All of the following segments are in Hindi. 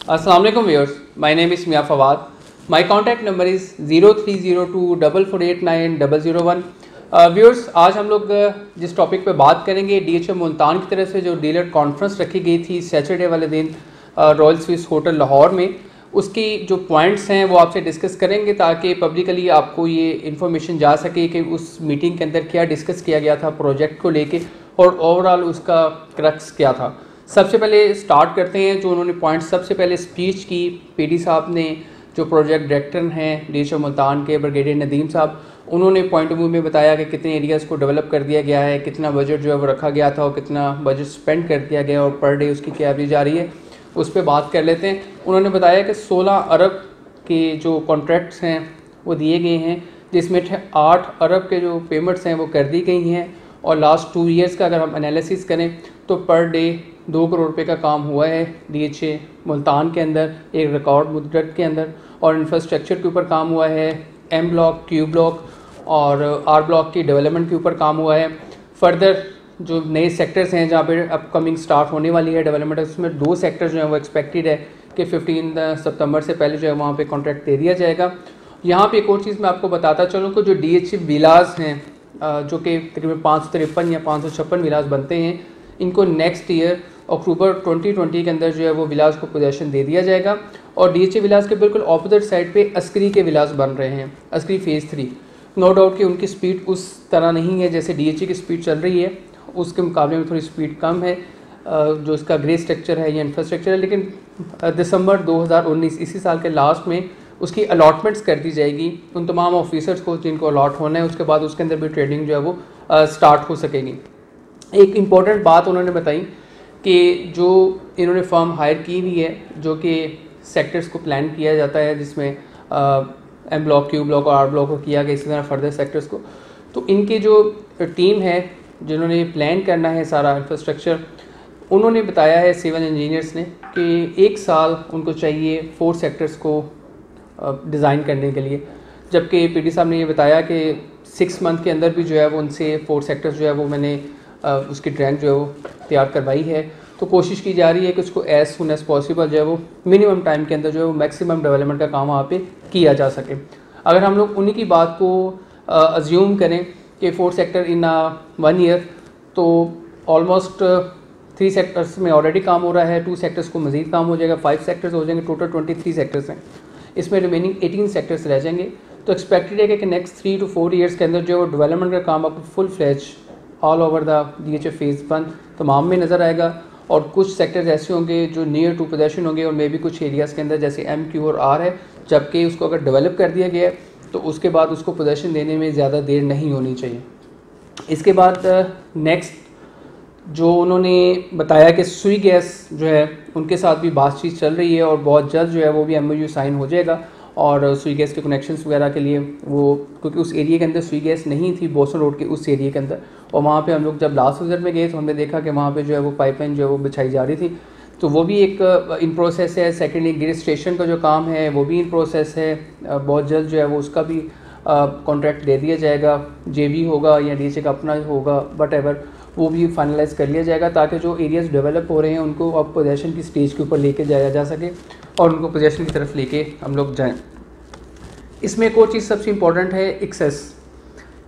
Assalamu alaikum viewers, my name is Mia Fawad. My contact number is 0302448901. Viewers आज हम लोग जिस टॉपिक पे बात करेंगे DHA मुल्तान की तरफ से जो डीलर कॉन्फ्रेंस रखी गई थी सैटरडे वाले दिन रॉयल स्विस होटल लाहौर में, उसकी जो पॉइंट्स हैं वो आपसे डिस्कस करेंगे ताकि पब्लिकली आपको ये इन्फॉर्मेशन जा सके कि उस मीटिंग के अंदर क्या डिस्कस किया गया था प्रोजेक्ट को लेके और ओवरऑल उसका क्रक्स क्या था। सबसे पहले स्टार्ट करते हैं जो उन्होंने पॉइंट सबसे पहले स्पीच की PD साहब ने, जो प्रोजेक्ट डायरेक्टर हैं DHA मुल्तान के ब्रिगेडियर नदीम साहब, उन्होंने पॉइंट ऑफ व्यू में बताया कि कितने एरियाज़ को डेवलप कर दिया गया है, कितना बजट जो है वो रखा गया था और कितना बजट स्पेंड कर दिया गया और पर डे उसकी क्या एवरेज आ रही है, उस पर बात कर लेते हैं। उन्होंने बताया कि 16 अरब के जो कॉन्ट्रैक्ट्स हैं वो दिए गए हैं, जिसमें 8 अरब के जो पेमेंट्स हैं वो कर दी गई हैं और लास्ट 2 ईयर्स का अगर हम एनालिसिस करें तो पर डे 2 करोड़ रुपए का काम हुआ है DHA मुल्तान के अंदर एक रिकॉर्ड मुद्दत के अंदर। और इंफ्रास्ट्रक्चर के ऊपर काम हुआ है, M ब्लॉक, Q ब्लॉक और R ब्लॉक की डेवलपमेंट के ऊपर काम हुआ है। फर्दर जो नए सेक्टर्स हैं जहाँ पे अपकमिंग स्टार्ट होने वाली है डेवलपमेंट, उसमें 2 सेक्टर्स जो हैं वो एक्सपेक्टेड है कि 15 सितंबर से पहले जो है वहाँ पे कॉन्ट्रैक्ट दे दिया जाएगा। यहाँ पे एक और चीज़ मैं आपको बताता चलूँ कि जो DHA विलास हैं जो कि तकरीबन 553 या 556 विलास बनते हैं, इनको नेक्स्ट ईयर अक्टूबर 2020 के अंदर जो है वो विलास को पोजेसन दे दिया जाएगा। और DHA विलास के बिल्कुल ऑपोजिट साइड पे अस्करी के विलास बन रहे हैं, अस्करी फेज़ 3। नो डाउट कि उनकी स्पीड उस तरह नहीं है जैसे DHA की स्पीड चल रही है, उसके मुकाबले में थोड़ी स्पीड कम है जो इसका ग्रे स्ट्रक्चर है या इंफ्रास्ट्रक्चर है। लेकिन दिसंबर 2019 इसी साल के लास्ट में उसकी अलॉटमेंट्स कर दी जाएगी उन तमाम ऑफिसर्स को जिनको अलॉट होना है, उसके बाद उसके अंदर भी ट्रेडिंग जो है वो स्टार्ट हो सकेगी। एक इम्पॉर्टेंट बात उन्होंने बताई कि जो इन्होंने फर्म हायर की हुई है जो कि सेक्टर्स को प्लान किया जाता है, जिसमें M ब्लॉक, Q ब्लॉक और R ब्लॉक को किया गया, इसी तरह फर्दर सेक्टर्स को, तो इनकी जो टीम है जिन्होंने प्लान करना है सारा इंफ्रास्ट्रक्चर, उन्होंने बताया है सिविल इंजीनियर्स ने कि 1 साल उनको चाहिए 4 सेक्टर्स को डिज़ाइन करने के लिए, जबकि PD साहब ने ये बताया कि 6 मंथ के अंदर भी जो है वो उनसे 4 सेक्टर्स जो है वो मैंने उसकी ड्राइंग जो है वो तैयार करवाई है। तो कोशिश की जा रही है कि उसको एज सुन एज़ पॉसिबल जो है वो मिनिमम टाइम के अंदर जो है वो मैक्सिमम डेवलपमेंट का काम वहाँ पे किया जा सके। अगर हम लोग उन्हीं की बात को अज्यूम करें कि 4 सेक्टर इन 1 ईयर, तो ऑलमोस्ट 3 सेक्टर्स में ऑलरेडी काम हो रहा है, 2 सेक्टर्स को मज़ीद काम हो जाएगा, 5 सेक्टर्स हो जाएंगे, टोटल 23 सेक्टर्स हैं, इसमें रिमेनिंग 18 सेक्टर्स रह जाएंगे। तो एक्सपेक्टेड है कि नेक्स्ट 3 to 4 ईयर्स के अंदर जो है वो डेवलपमेंट का काम आपको full fledge all over the DHA phase 1 तमाम में नज़र आएगा। और कुछ सेक्टर्स ऐसे होंगे जो नियर टू पोजेशन होंगे और मे भी कुछ एरियाज़ के अंदर जैसे M, Q और R है, जबकि उसको अगर डेवलप कर दिया गया है तो उसके बाद उसको पोजेशन देने में ज़्यादा देर नहीं होनी चाहिए। इसके बाद नेक्स्ट जो उन्होंने बताया कि सुई गैस जो है उनके साथ भी बातचीत चल रही है और बहुत जल्द जो है वो भी MOU साइन हो जाएगा और सुई गैस के कनेक्शंस वगैरह के लिए वो, क्योंकि उस एरिया के अंदर सुई गैस नहीं थी बोसन रोड के उस एरिया के अंदर, और वहाँ पे हम लोग जब लास्ट विजिट में गए तो हमने देखा कि वहाँ पे जो है वो पाइपलाइन जो है वो बिछाई जा रही थी, तो वो भी एक इन प्रोसेस है। सेकेंडली ग्रिड स्टेशन का जो काम है वो भी इन प्रोसेस है, बहुत जल्द जो है वो उसका भी कॉन्ट्रैक्ट दे दिया जाएगा, JV होगा या DHA का अपना होगा, बट एवर वो भी फाइनलाइज कर लिया जाएगा ताकि जो एरियाज़ डेवलप हो रहे हैं उनको अब पोजेसन की स्टेज के ऊपर लेके जाया जा सके और उनको पोजेसन की तरफ लेके हम लोग जाएं। इसमें एक और चीज़ सबसे इम्पॉर्टेंट है एक्सेस।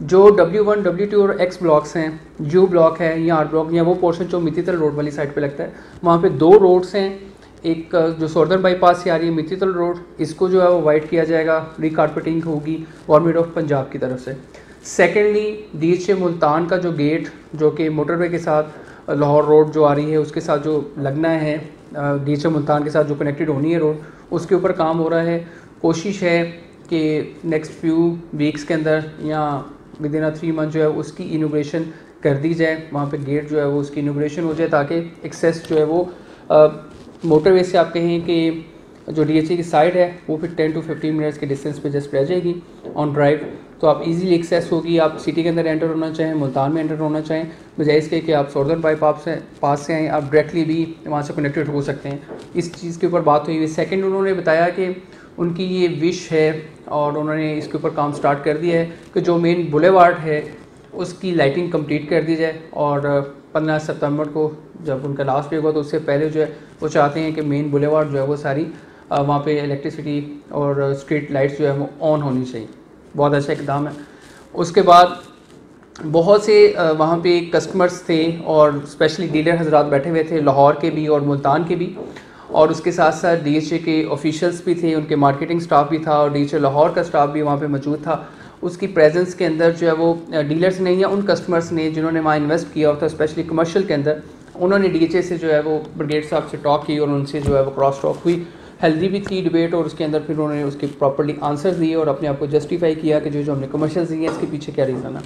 जो W1, W2 और X ब्लॉक्स हैं, U ब्लॉक है या R ब्लॉक या वो पोर्शन जो मित्तीतल रोड वाली साइड पे लगता है, वहाँ पे 2 रोड्स हैं। एक जो सॉर्दर्न बाईपास से आ रही है मित्तीतल रोड, इसको जो है वो वाइड किया जाएगा, रिकारपेटिंग होगी गवर्नमेंट ऑफ पंजाब की तरफ से। सेकेंडली DHA मुल्तान का जो गेट जो कि मोटरवे के साथ लाहौर रोड जो आ रही है उसके साथ जो लगना है, DHA मुल्तान के साथ जो कनेक्टेड होनी है रोड, उसके ऊपर काम हो रहा है। कोशिश है कि नेक्स्ट फ्यू वीक्स के अंदर या विद इन 3 मंथ जो है उसकी इनोग्रेशन कर दी जाए, वहाँ पे गेट जो है वो उसकी इनोग्रेशन हो जाए ताकि एक्सेस जो है वो मोटरवे से आप कहें कि जो DHA की साइड है वो फिर 10 to 15 मिनट्स के डिस्टेंस पे जस्ट रह जाएगी ऑन ड्राइव, तो आप इजीली एक्सेस होगी। आप सिटी के अंदर एंटर होना चाहें, मुल्तान में एंटर होना चाहें, बजाय इसके कि आप सॉर्दर्न बाईपास से पास से आएँ, आप डायरेक्टली भी वहाँ से कनेक्टेड हो सकते हैं। इस चीज़ के ऊपर बात हुई हुई। सेकेंड, उन्होंने बताया कि उनकी ये विश है और उन्होंने इसके ऊपर काम स्टार्ट कर दिया है कि जो मेन बुलेवार्ड है उसकी लाइटिंग कंप्लीट कर दी जाए और 15 सितंबर को जब उनका लास्ट डे होगा तो उससे पहले जो है वो चाहते हैं कि मेन बुलेवार्ड जो है वो सारी वहाँ पे इलेक्ट्रिसिटी और स्ट्रीट लाइट्स जो है वो ऑन होनी चाहिए। बहुत अच्छा इकदाम है। उसके बाद बहुत से वहाँ पे कस्टमर्स थे और स्पेशली डीलर हजरात बैठे हुए थे, लाहौर के भी और मुल्तान के भी, और उसके साथ साथ डीएचए के ऑफिशियल्स भी थे, उनके मार्केटिंग स्टाफ भी था और डीएचए लाहौर का स्टाफ भी वहाँ पे मौजूद था। उसकी प्रेजेंस के अंदर जो है वो डीलर्स ने या उन कस्टमर्स ने जिन्होंने वहाँ इन्वेस्ट किया होता स्पेशली कमर्शियल के अंदर, उन्होंने डीएचए से जो है वो ब्रिगेड साहब से टॉक की और उनसे जो है वो क्रॉस टॉक हुई। हेल्दी भी थी डिबेट और उसके अंदर फिर उन्होंने उसके प्रॉपर्ली आंसर दिए और अपने आप को जस्टिफाई किया कि जो हमने कमर्शियल्स दिए हैं इसके पीछे क्या रीज़न है।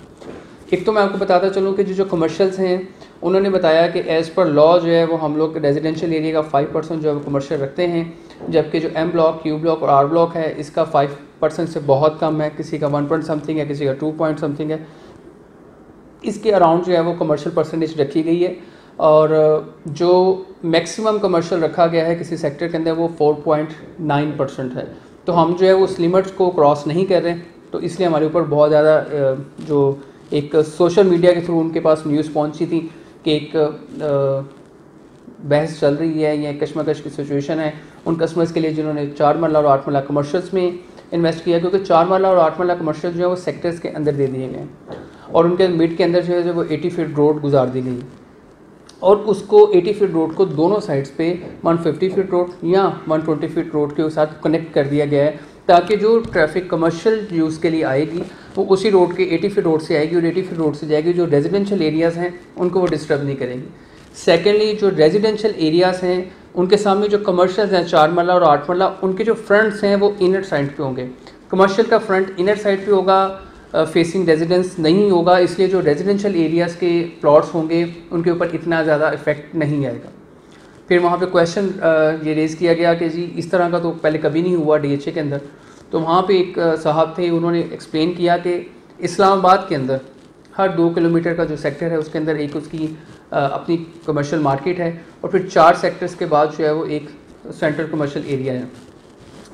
एक तो मैं आपको बताता चलूँ कि जो कमर्शियल्स हैं उन्होंने बताया कि एज़ पर लॉ जो है वो हम लोग रेजिडेंशियल एरिया का 5% जो है वो कमर्शियल रखते हैं, जबकि जो एम ब्लॉक, क्यू ब्लॉक और आर ब्लॉक है इसका 5% से बहुत कम है, किसी का 1 पॉइंट समथिंग है, किसी का 2 पॉइंट समथिंग है। इसके अराउंड जो है वो कमर्शियल परसेंटेज रखी गई है और जो मैक्सिमम कमर्शियल रखा गया है किसी सेक्टर के अंदर वो 4.9% है। तो हम जो है वो उस लिमिट्स को क्रॉस नहीं कर रहे, तो इसलिए हमारे ऊपर बहुत ज़्यादा जो एक सोशल मीडिया के थ्रू उनके पास न्यूज़ पहुंची थी कि एक बहस चल रही है या कशमकश की सिचुएशन है उन कस्टमर्स के लिए जिन्होंने 4 मरला और 8 मरला कमर्शियल्स में इन्वेस्ट किया, क्योंकि 4 मरला और 8 मरला कमर्शियल जो है वो सेक्टर्स के अंदर दे दिए गए और उनके मिड के अंदर जो है वो 80 फीट रोड गुजार दी गई और उसको 80 फीट रोड को दोनों साइड्स पे 150 फीट रोड या 120 फीट रोड के साथ कनेक्ट कर दिया गया है, ताकि जो ट्रैफिक कमर्शियल यूज़ के लिए आएगी वो उसी रोड के 80 फीट रोड से आएगी और 80 फीट रोड से जाएगी, जो रेजिडेंशियल एरियाज़ हैं उनको वो डिस्टर्ब नहीं करेंगी। सेकेंडली, जो रेजिडेंशियल एरियाज़ हैं उनके सामने जो कमर्शियल्स हैं 4 मरला और 8 मरला, उनके जो फ्रंट्स हैं वो इनर साइड पे होंगे। कमर्शियल का फ्रंट इनर साइड पे होगा, फेसिंग रेजिडेंस नहीं होगा, इसलिए जो रेजिडेंशियल एरियाज़ के प्लॉट्स होंगे उनके ऊपर इतना ज़्यादा इफेक्ट नहीं आएगा। फिर वहाँ पे क्वेश्चन ये रेज़ किया गया कि जी इस तरह का तो पहले कभी नहीं हुआ डीएचए के अंदर। तो वहाँ पे एक साहब थे, उन्होंने एक्सप्लेन किया कि इस्लामाबाद के अंदर हर 2 किलोमीटर का जो सेक्टर है उसके अंदर एक उसकी अपनी कमर्शियल मार्केट है और फिर 4 सेक्टर्स के बाद जो है वो एक सेंट्रल कमर्शियल एरिया है।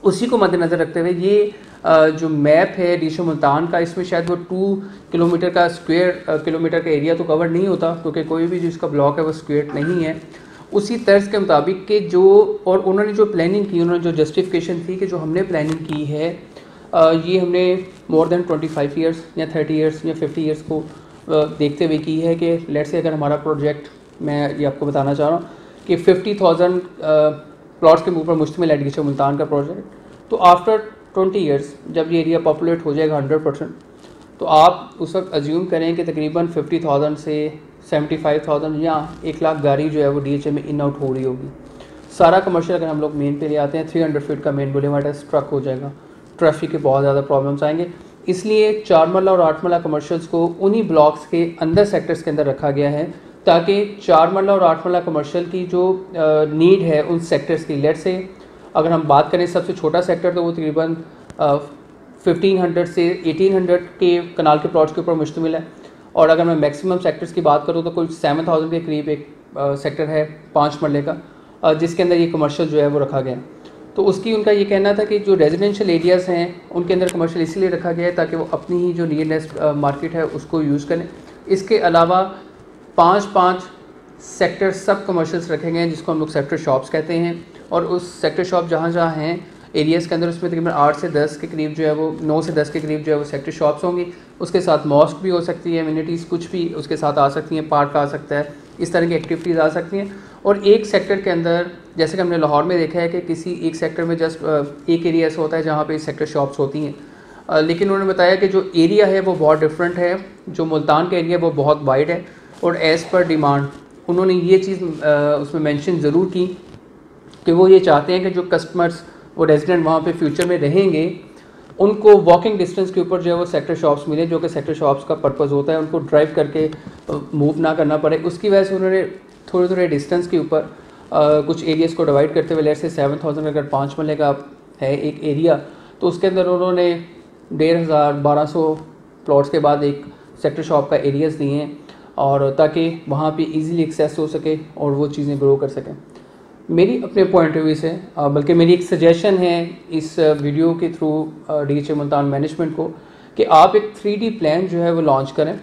उसी को मद्देनज़र रखते हुए ये जो मैप है डीएचए मुल्तान का, इसमें शायद वो 2 किलोमीटर का स्क्वायर किलोमीटर का एरिया तो कवर नहीं होता, क्योंकि कोई भी जिसका ब्लॉक है वो स्क्वायर नहीं है। उसी तर्ज के मुताबिक के जो और उन्होंने जो प्लानिंग की, उन्होंने जो जस्टिफिकेशन थी कि जो हमने प्लानिंग की है ये हमने मोर देन 25 ईयर्स या 30 ईयर्स या 50 ईयर्स को देखते हुए की है कि लेट से अगर हमारा प्रोजेक्ट, मैं ये आपको बताना चाह रहा हूँ कि 50,000 प्लॉट्स के ऊपर मुश्तमिल है डीएचए मुल्तान का प्रोजेक्ट, तो आफ्टर 20 ईयर्स जब ये एरिया पॉपुलेट हो जाएगा 100%, तो आप उस वक्त अज्यूम करें कि तकरीबन 50,000 से 75,000 या 1 लाख गाड़ी जो है वो डीएचए में इन आउट हो रही होगी। सारा कमर्शियल अगर हम लोग मेन पे ले आते हैं 300 फीट का मेन बुलेवार्ड है, स्ट्रक हो जाएगा, ट्रैफिक के बहुत ज़्यादा प्रॉब्लम्स आएंगे। इसलिए 4 मरला और 8 मरला कमर्शियल्स को उन्हीं ब्लॉक्स के अंदर सेक्टर्स के अंदर रखा गया है, ताकि 4 मरला और 8 मरला कमर्शियल की जो नीड है उन सेक्टर्स की, लेट से अगर हम बात करें सबसे छोटा सेक्टर तो वो तकरीबन 1500 से 1800 के कनाल के प्लॉट्स के ऊपर मुश्तमिल है, और अगर मैं मैक्सिमम सेक्टर्स की बात करूँ तो कुछ 7000 के करीब एक सेक्टर है 5 मरले का जिसके अंदर ये कमर्शियल जो है वो रखा गया। तो उसकी उनका ये कहना था कि जो रेजिडेंशियल एरियाज़ हैं उनके अंदर कमर्शियल इसलिए रखा गया है ताकि वो अपनी ही जो नियरेस्ट मार्केट है उसको यूज़ करें। इसके अलावा 5 सेक्टर सब कमर्शियल्स रखे गए हैं जिसको हम लोग सेक्टर शॉप्स कहते हैं, और उस सेक्टर शॉप जहाँ जहाँ हैं एरियाज़ के अंदर उसमें तकरीबन 8 से 10 के करीब जो है वो 9 से 10 के करीब जो है वो सेक्टर शॉप्स होंगी। उसके साथ मॉस्क भी हो सकती है, एमिनिटीज़ कुछ भी उसके साथ आ सकती हैं, पार्क आ सकता है, इस तरह की एक्टिविटीज़ आ सकती हैं। और एक सेक्टर के अंदर जैसे कि हमने लाहौर में देखा है कि किसी एक सेक्टर में जस्ट एक एरिया ऐसा होता है जहाँ पे सेक्टर शॉप्स होती हैं, लेकिन उन्होंने बताया कि जो एरिया है वो बहुत डिफरेंट है, जो मुल्तान का एरिया वो बहुत वाइड है, और एज़ पर डिमांड उन्होंने ये चीज़ उसमें मेंशन ज़रूर की कि वो ये चाहते हैं कि जो कस्टमर्स वो रेजिडेंट वहाँ पे फ्यूचर में रहेंगे उनको वॉकिंग डिस्टेंस के ऊपर जो है वो सेक्टर शॉप्स मिले, जो कि सेक्टर शॉप्स का पर्पज़ होता है उनको ड्राइव करके मूव ना करना पड़े। उसकी वजह से उन्होंने थोड़े डिस्टेंस के ऊपर कुछ एरियाज़ को डिवाइड करते हुए, लेट से 7000 अगर 5 मरले का है एक एरिया तो उसके अंदर उन्होंने 1500-1200 प्लॉट्स के बाद एक सेक्टर शॉप का एरियाज़ दिए हैं, और ताकि वहाँ पे इजीली एक्सेस हो सके और वो चीज़ें ग्रो कर सकें। मेरी अपने पॉइंट ऑफ व्यू से बल्कि मेरी एक सजेशन है इस वीडियो के थ्रू डीएचए मुल्तान मैनेजमेंट को कि आप एक 3D प्लान जो है वो लॉन्च करें,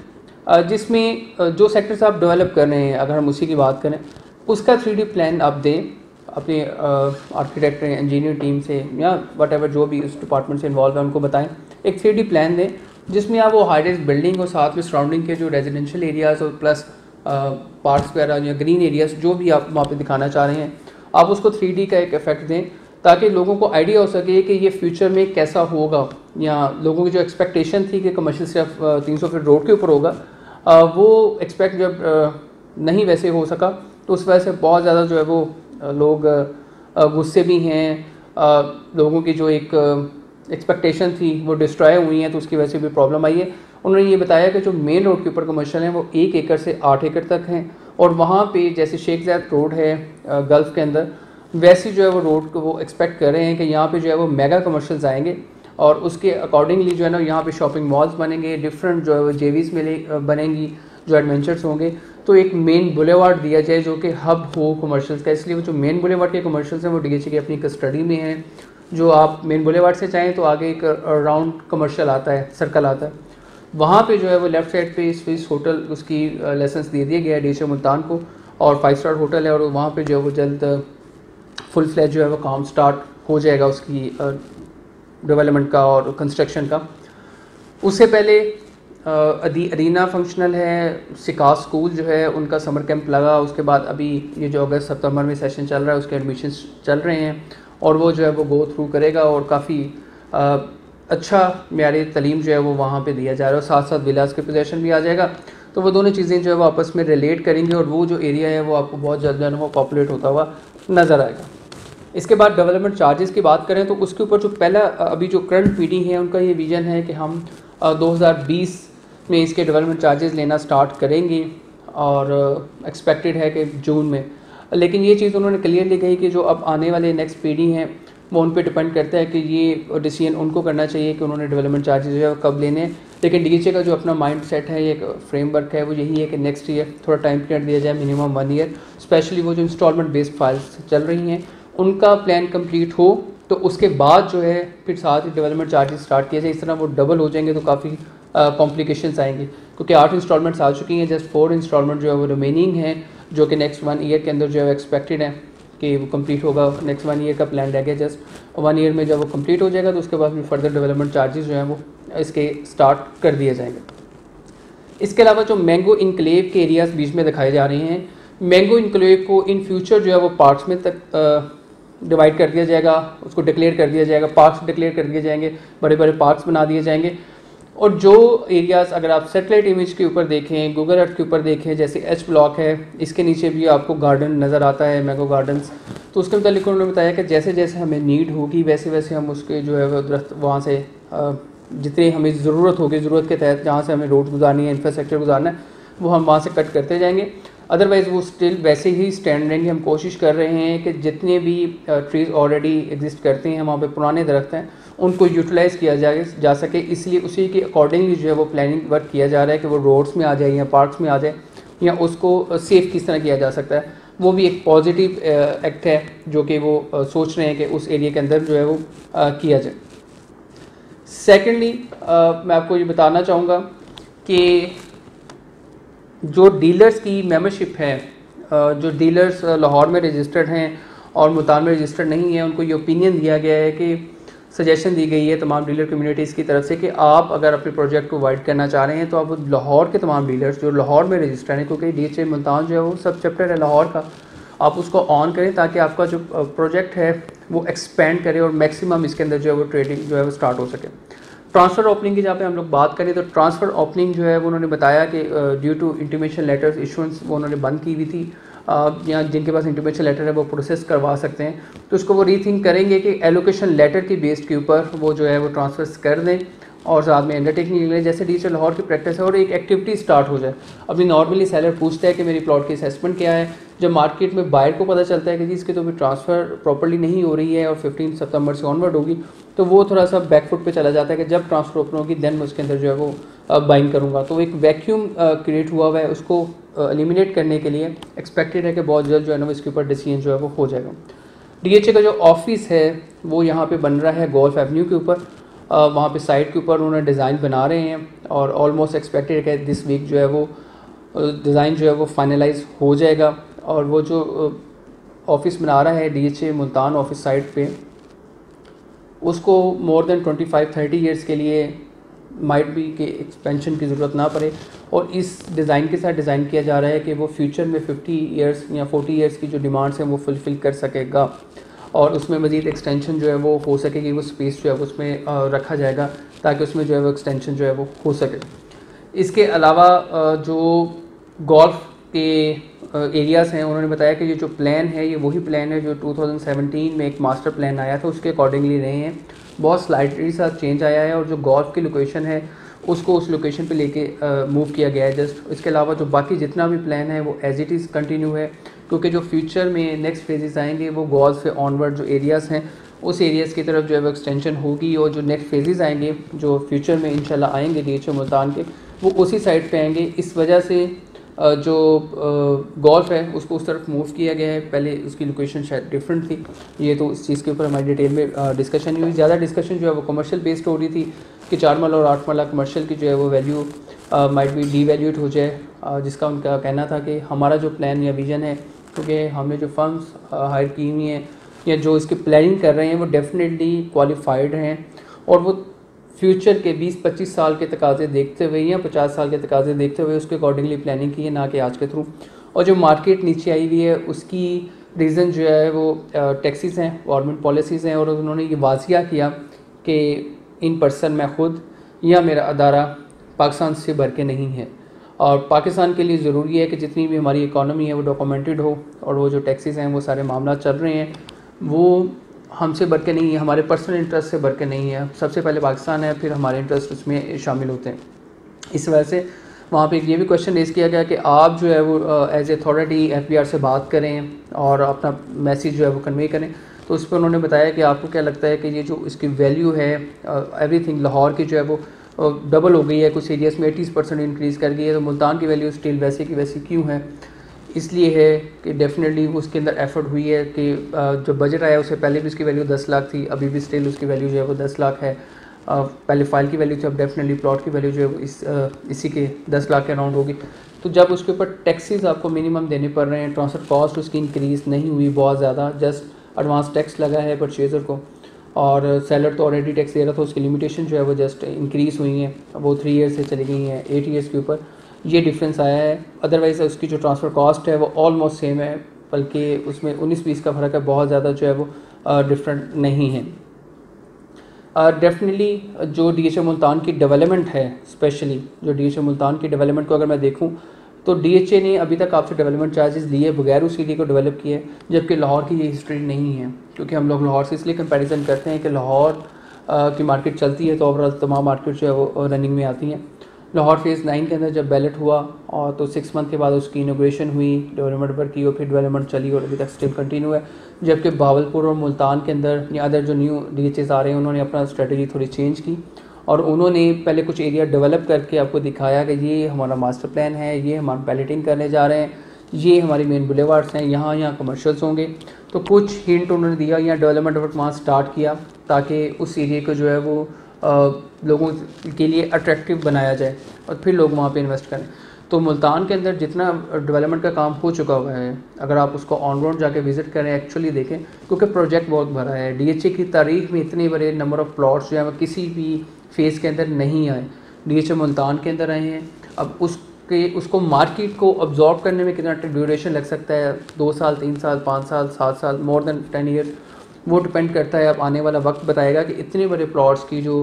जिसमें जो सेक्टर्स आप डेवलप कर रहे हैं, अगर हम उसी की बात करें, उसका 3D प्लान आप दें अपने आर्किटेक्ट इंजीनियर टीम से या वट जो भी उस डिपार्टमेंट से इन्वॉल्व है उनको बताएं, एक 3D प्लान दें जिसमें आप वो हाईराइज बिल्डिंग और साथ में सराउंडिंग के जो रेजिडेंशियल एरियाज़ और प्लस पार्क्स वगैरह या ग्रीन एरियाज़ जो भी आप वहाँ पे दिखाना चाह रहे हैं, आप उसको 3D का एक इफेक्ट दें ताकि लोगों को आइडिया हो सके कि ये फ्यूचर में कैसा होगा, या लोगों की जो एक्सपेक्टेशन थी कि कमर्शियल सिर्फ 300 फीट रोड के ऊपर होगा, वो एक्सपेक्ट जब नहीं वैसे हो सका तो उस वजह से बहुत ज़्यादा जो है वो लोग गुस्से भी हैं, लोगों की जो एक एक्सपेक्टेशन थी वो डिस्ट्रॉय हुई हैं, तो उसकी वजह से भी प्रॉब्लम आई है। उन्होंने ये बताया कि जो मेन रोड के ऊपर कमर्शियल हैं वो 1 एकड़ से 8 एकड़ तक हैं, और वहाँ पे जैसे शेख ज़ायद रोड है गल्फ़ के अंदर, वैसी जो है वो रोड को वो एक्सपेक्ट कर रहे हैं कि यहाँ पे जो है वो मेगा कमर्शियल्स आएंगे और उसके अकॉर्डिंगली जो है ना यहाँ पे शॉपिंग मॉल्स बनेंगे, डिफरेंट जो है वो जेवीज़ बनेंगी, जो एडवेंचर्स होंगे, तो एक मेन बुलेवार्ड दिया जाए जो कि हब हो कमर्शियल्स का। इसलिए वो जो मेन बुलेवार्ड के कमर्शियल्स हैं वो डीएचए की अपनी कस्टडी में हैं। जो आप मेन बुलेवार्ड से चाहें तो आगे एक राउंड कमर्शियल आता है, सर्कल आता है, वहाँ पे जो है वो लेफ़्ट साइड पे स्विस होटल उसकी लाइसेंस दे दिया गया है डीएचए मुल्तान को, और 5 स्टार होटल है, और वहाँ पे जो है वो जल्द फुल फ्लैज जो है वो काम स्टार्ट हो जाएगा उसकी डेवलपमेंट का और कंस्ट्रक्शन का। उससे पहले अरीना फंक्शनल है, सिकास स्कूल जो है उनका समर कैंप लगा, उसके बाद अभी ये जो अगस्त सितंबर में सेशन चल रहा है उसके एडमिशन्स चल रहे हैं, और वो जो है वो गो थ्रू करेगा, और काफ़ी अच्छा म्यारी तलीम जो है वो वहाँ पे दिया जा रहा है, और साथ साथ विलास के पोजेशन भी आ जाएगा, तो वो दोनों चीज़ें जो है वो आपस में रिलेट करेंगी, और वो जो एरिया है वो आपको बहुत जल्द जो है वो पॉपुलेट होता हुआ नज़र आएगा। इसके बाद डेवलपमेंट चार्जेस की बात करें तो उसके ऊपर जो पहला अभी जो करंट मीटिंग है उनका ये विज़न है कि हम 2020 में इसके डेवलपमेंट चार्जेस लेना स्टार्ट करेंगे, और एक्सपेक्टेड है कि जून में। लेकिन ये चीज़ उन्होंने क्लियरली कही कि जो अब आने वाले नेक्स्ट पीढ़ी हैं वो उन पे डिपेंड करता है कि ये डिसीजन उनको करना चाहिए कि उन्होंने डेवलपमेंट चार्जेस जो है कब लेने हैं। लेकिन डीएचए का जो अपना माइंड सेट है, एक फ्रेमवर्क है, वो यही है कि नेक्स्ट ईयर थोड़ा टाइम पीरियड दिया जाए, मिनिमम 1 ईयर, स्पेशली वो जो इंस्टॉलमेंट बेस्ड फाइल्स चल रही हैं उनका प्लान कंप्लीट हो तो उसके बाद जो है फिर साथ ही डेवलपमेंट चार्जेस स्टार्ट किए जाए। इस तरह वो डबल हो जाएंगे तो काफ़ी कॉम्प्लिकेशंस आएंगी, क्योंकि 8 इंस्टॉलमेंट्स आ चुकी हैं, जस्ट 4 इंस्टॉलमेंट जो है वो रिमेनिंग हैं, जो कि नेक्स्ट 1 ईयर के अंदर जो है एक्सपेक्टेड है कि वो कंप्लीट होगा। नेक्स्ट 1 ईयर का प्लान रह गया, जस्ट 1 ईयर में जब वो कंप्लीट हो जाएगा तो उसके बाद फिर फर्दर डेवलपमेंट चार्जेस जो हैं वो इसके स्टार्ट कर दिए जाएंगे। इसके अलावा जो मैंगो इनक्लेव के एरियाज़ बीच में दिखाए जा रहे हैं, मैंगो इनक्लेव को इन फ्यूचर जो है वो पार्ट्स में तक डिवाइड कर दिया जाएगा, उसको डिक्लेयर कर दिया जाएगा, पार्क्स डिक्लेयर कर दिए जाएंगे, बड़े बड़े पार्क्स बना दिए जाएंगे। और जो एरियाज़ अगर आप सेटेलाइट इमेज के ऊपर देखें, गूगल अर्थ के ऊपर देखें, जैसे एच ब्लॉक है, इसके नीचे भी आपको गार्डन नज़र आता है, मैंगो गार्डन्स, तो उसके मुताबिक उन्होंने बताया कि जैसे जैसे हमें नीड होगी वैसे वैसे हम उसके जो है वो दरख्त वहाँ से जितनी हमें ज़रूरत होगी, ज़रूरत के तहत जहाँ से हमें रोड गुजारनी है, इंफ्रास्ट्रक्चर गुजारना है, वो हम वहाँ से कट करते जाएंगे। अदरवाइज़ वो स्टिल वैसे ही स्टैंड रहेंगे। हम कोशिश कर रहे हैं कि जितने भी ट्रीज़ ऑलरेडी एग्जिस्ट करते हैं, वहाँ पे पुराने दरख्त हैं, उनको यूटिलाइज़ किया जा सके, इसलिए उसी के अकॉर्डिंगली जो है वो प्लानिंग वर्क किया जा रहा है कि वो रोड्स में आ जाए या पार्क्स में आ जाए, या उसको सेफ़ किस तरह किया जा सकता है। वो भी एक पॉजिटिव एक्ट है जो कि वो सोच रहे हैं कि उस एरिया के अंदर जो है वो किया जाए। सेकेंडली मैं आपको ये बताना चाहूँगा कि जो डीलर्स की मेंबरशिप है, जो डीलर्स लाहौर में रजिस्टर्ड हैं और मुल्तान में रजिस्टर्ड नहीं है, उनको ये ओपिनियन दिया गया है कि सजेशन दी गई है तमाम डीलर कम्युनिटीज़ की तरफ से कि आप अगर अपने प्रोजेक्ट को वाइड करना चाह रहे हैं तो आप लाहौर के तमाम डीलर्स जो लाहौर में रजिस्टर्ड हैं, क्योंकि डीएचए मुल्तान जो है वो सब चैप्टर है लाहौर का, आप उसको ऑन करें ताकि आपका जो प्रोजेक्ट है वो एक्सपेंड करे और मैक्सिमम इसके अंदर जो है वो ट्रेडिंग जो है वो स्टार्ट हो सके। ट्रांसफ़र ओपनिंग की जहाँ पे हम लोग बात करें तो ट्रांसफ़र ओपनिंग जो है वो उन्होंने बताया कि due to intimation letters issuance वो उन्होंने बंद की हुई थी, या जिनके पास इंटीमेशन लेटर है वो प्रोसेस करवा सकते हैं, तो उसको वो रीथिंक करेंगे कि एलोकेशन लेटर की बेस्ड के ऊपर वो जो है वो ट्रांसफ़र्स कर दें और साथ में अंडरटेकिंग लें, जैसे डीएचए लाहौर की प्रैक्टिस है, और एक एक्टिविटी स्टार्ट हो जाए। अभी नॉर्मली सेलर पूछता है कि मेरी प्लॉट की असेसमेंट क्या है, जब मार्केट में बायर को पता चलता है कि जी इसकी तो भी ट्रांसफ़र प्रॉपर्ली नहीं हो रही है और 15 सितंबर से ऑनवर्ड होगी, तो वो थोड़ा सा बैकफुट पे चला जाता है कि जब ट्रांसफ़र ओपन होगी देन मैं उसके अंदर जो है वो बाइंग करूँगा। तो एक वैक्यूम क्रिएट हुआ है, उसको एलिमिनेट करने के लिए एक्सपेक्टेड है कि बहुत जल्द जो है ना इसके ऊपर डिसीजन जो है वो हो जाएगा। डीएचए का जो ऑफिस है वो यहाँ पे बन रहा है गोल्फ एवेन्यू के ऊपर, वहाँ पे साइट के ऊपर उन्होंने डिज़ाइन बना रहे हैं और ऑलमोस्ट एक्सपेक्टेड है दिस वीक जो है वो डिज़ाइन जो है वो फाइनलाइज हो जाएगा। और वो जो ऑफिस बना रहा है DHA मुल्तान ऑफिस साइट पे, उसको मोर देन 25-30 ईयर्स के लिए माइट बी के एक्सपेंशन की ज़रूरत ना पड़े। और इस डिज़ाइन के साथ डिज़ाइन किया जा रहा है कि वो फ्यूचर में 50 ईयर्स या 40 ईयर्स की जो डिमांड्स हैं वो फुलफ़िल कर सकेगा और उसमें मज़ीद एक्सटेंशन जो है वो हो सकेगी, वो स्पेस जो है उसमें रखा जाएगा ताकि उसमें जो है वो एक्सटेंशन जो है वो हो सके। इसके अलावा जो गोल्फ के एरियाज़ हैं, उन्होंने बताया कि ये जो प्लान है ये वही प्लान है जो 2017 में एक मास्टर प्लान आया था, उसके अकॉर्डिंगली रहे हैं। बहुत स्लाइटली सा चेंज आया है और जो गोल्फ की लोकेशन है उसको उस लोकेशन पे लेके मूव किया गया है जस्ट। इसके अलावा जो बाकी जितना भी प्लान है वो एज इट इज़ कंटिन्यू है, क्योंकि जो फ्यूचर में नेक्स्ट फेजेस आएंगे वो गोल्फ से ऑनवर्ड जो एरियाज़ हैं उस एरियाज़ की तरफ जो है वो एक्सटेंशन होगी और जो नेक्स्ट फेजेस आएंगे जो फ्यूचर में इंशाल्लाह आएंगे DHA मुल्तान के, वो उसी साइड पे आएंगे। इस वजह से जो गोल्फ है उसको उस तरफ मूव किया गया है। पहले उसकी लोकेशन शायद डिफरेंट थी, ये तो इस चीज़ के ऊपर हमारी डिटेल में डिस्कशन नहीं हुई। ज़्यादा डिस्कशन जो है वो कमर्शियल बेस्ड हो रही थी कि 4 मरला और 8 मरला कमर्शियल की जो है वो वैल्यू माइट बी डीवैल्यूड हो जाए, जिसका उनका कहना था कि हमारा जो प्लान या विज़न है, क्योंकि हमने जो फर्म्स हायर की हुई हैं या जो इसकी प्लानिंग कर रहे हैं वो डेफिनेटली क्वालिफाइड हैं और वो फ्यूचर के 20-25 साल के तकाज़े देखते हुए या 50 साल के तकाज़े देखते हुए उसके अकॉर्डिंगली प्लानिंग की है, ना कि आज के थ्रू। और जो मार्केट नीचे आई हुई है उसकी रीज़न जो है वो टैक्सेस हैं, गवर्नमेंट पॉलिसीज़ हैं और उन्होंने ये वाजिया किया कि इन पर्सन मैं ख़ुद या मेरा अदारा पाकिस्तान से भर के नहीं है और पाकिस्तान के लिए ज़रूरी है कि जितनी भी हमारी इकॉनमी है वो डॉक्यूमेंटेड हो और वो जो टैक्सेस हैं वो सारे मामला चल रहे हैं वो हमसे बढ़ के नहीं है, हमारे पर्सनल इंटरेस्ट से बढ़ के नहीं है। सबसे पहले पाकिस्तान है, फिर हमारे इंटरेस्ट उसमें शामिल होते हैं। इस वजह से वहाँ पे ये भी क्वेश्चन रेज़ किया गया कि आप जो है वो एज अथॉरिटी FBR से बात करें और अपना मैसेज जो है वो कन्वे करें। तो उस पर उन्होंने बताया कि आपको क्या लगता है कि ये जो इसकी वैल्यू है एवरीथिंग लाहौर की जो है वो डबल हो गई है, कुछ एरियाज़ में 80% इंक्रीज़ कर गई है, तो मुल्तान की वैल्यू स्टिल वैसे की वैसी क्यों है? इसलिए है कि डेफिनेटली उसके अंदर एफर्ट हुई है कि जो बजट आया उससे पहले भी उसकी वैल्यू 10 लाख थी, अभी भी स्टिल उसकी वैल्यू जो है वो 10 लाख है। पहले फाइल की वैल्यू थी, अब डेफिनेटली प्लॉट की वैल्यू जो है वो इसी के 10 लाख के अराउंड होगी। तो जब उसके ऊपर टैक्सेस आपको मिनिमम देने पड़ रहे हैं, ट्रांसफ़र कॉस्ट उसकी इंक्रीज़ नहीं हुई बहुत ज़्यादा, जस्ट एडवांस टैक्स लगा है परचेज़र को और सेलर तो ऑलरेडी टैक्स दे रहा था, उसकी लिमिटेशन जो है वो जस्ट इंक्रीज़ हुई हैं, वो 3 ईयर्स से चली गई हैं 8 ईयर्स के ऊपर, ये डिफरेंस आया है। अदरवाइज़ उसकी जो ट्रांसफ़र कॉस्ट है वो ऑलमोस्ट सेम है, बल्कि उसमें 19-20 का फ़र्क है, बहुत ज़्यादा जो है वो डिफरेंट नहीं है। डेफिनेटली जो DHA मुल्तान की डेवलपमेंट है, स्पेशली जो DHA मुल्तान की डेवलपमेंट को अगर मैं देखूं तो DHA ने अभी तक आपसे डेवलपमेंट चार्जेस लिए बगैर उस एरिया को डेवलप किया है, जबकि लाहौर की ये हिस्ट्री नहीं है। क्योंकि हम लोग लाहौर से इसलिए कंपैरिजन करते हैं कि लाहौर की मार्केट चलती है तो ओवरऑल तमाम मार्केट जो है वो रनिंग में आती हैं। लाहौर फेज़ 9 के अंदर जब बैलेट हुआ और तो 6 मंथ के बाद उसकी इनोग्रेशन हुई, डेवलपमेंट पर की और फिर डेवलपमेंट चली और अभी तक स्टिल कंटिन्यू है। जबकि बावलपुर और मुल्तान के अंदर या अदर जो न्यू DHAs आ रहे हैं उन्होंने अपना स्ट्रेटजी थोड़ी चेंज की और उन्होंने पहले कुछ एरिया डेवलप करके आपको दिखाया कि ये हमारा मास्टर प्लान है, ये हम पैलेटिंग करने जा रहे हैं, ये हमारी मेन बुलेवार्ड्स हैं, यहाँ कमर्शियल्स होंगे। तो कुछ हिंट उन्होंने दिया या डेवलपमेंट वर्क वहाँ स्टार्ट किया ताकि उस एरिया को जो है वो लोगों के लिए अट्रैक्टिव बनाया जाए और फिर लोग वहाँ पे इन्वेस्ट करें। तो मुल्तान के अंदर जितना डेवलपमेंट का काम हो चुका हुआ है, अगर आप उसको ऑन रोड जाके विज़िट करें, एक्चुअली देखें, क्योंकि प्रोजेक्ट बहुत बड़ा है। DHA की तारीख में इतने बड़े नंबर ऑफ़ प्लॉट्स जो है वो किसी भी फेज़ के अंदर नहीं आए, DHA मुल्तान के अंदर आए हैं। अब उसको मार्केट को अब्जॉर्ब करने में कितना ड्यूरेशन लग सकता है, 2 साल, 3 साल, 5 साल, 7 साल, मोर देन 10 ईयर्स, वो डिपेंड करता है। अब आने वाला वक्त बताएगा कि इतने बड़े प्लॉट्स की जो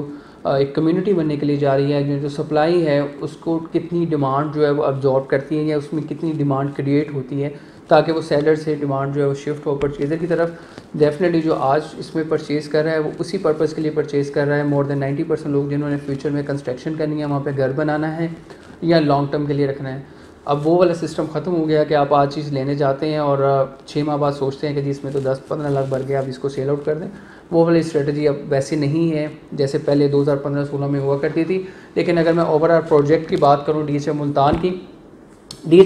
एक कम्युनिटी बनने के लिए जा रही है, जो सप्लाई है उसको कितनी डिमांड जो है वो अब्जॉर्ब करती है या उसमें कितनी डिमांड क्रिएट होती है ताकि वो सेलर से डिमांड जो है वो शिफ्ट हो परचेज़र की तरफ। डेफिनेटली जो आज इसमें परचेज़ कर रहा है वो उसी पर्पज़ के लिए परचेज़ कर रहा है। मोर देन 90% लोग जिन्होंने फ्यूचर में कंस्ट्रक्शन करनी है, वहाँ पर घर बनाना है या लॉन्ग टर्म के लिए रखना है। अब वो वाला सिस्टम ख़त्म हो गया कि आप आज चीज़ लेने जाते हैं और 6 माह बाद सोचते हैं कि जिसमें तो 10-15 लाख भर गया, आप इसको सेल आउट कर दें। वो वाली स्ट्रेटजी अब वैसे नहीं है जैसे पहले 2015-16 में हुआ करती थी। लेकिन अगर मैं ओवरऑल प्रोजेक्ट की बात करूँ DHA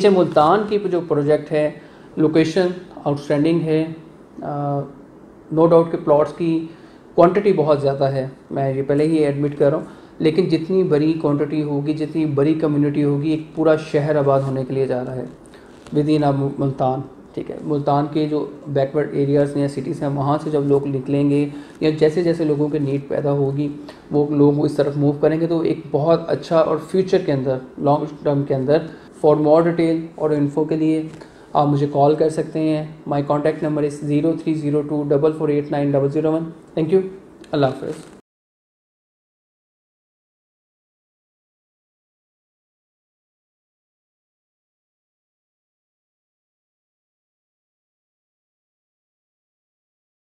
मुल्तान की जो प्रोजेक्ट है, लोकेशन आउटस्टैंडिंग है, नो डाउट के प्लॉट्स की क्वांटिटी बहुत ज़्यादा है, मैं ये पहले ही एडमिट कर रहा हूँ, लेकिन जितनी बड़ी क्वांटिटी होगी, जितनी बड़ी कम्युनिटी होगी, एक पूरा शहर आबाद होने के लिए जा रहा है विद इन मुल्तान। ठीक है, मुल्तान के जो बैकवर्ड एरियाज़ हैं या सिटीज़ हैं, वहाँ से जब लोग निकलेंगे या जैसे जैसे लोगों के नीड पैदा होगी वो लोग इस तरफ मूव करेंगे, तो एक बहुत अच्छा और फ्यूचर के अंदर, लॉन्ग टर्म के अंदर, फॉर मोर डिटेल और इन्फो के लिए आप मुझे कॉल कर सकते हैं। My contact number is 0302448901। Thank you, अल्लाह हाफ़िज़।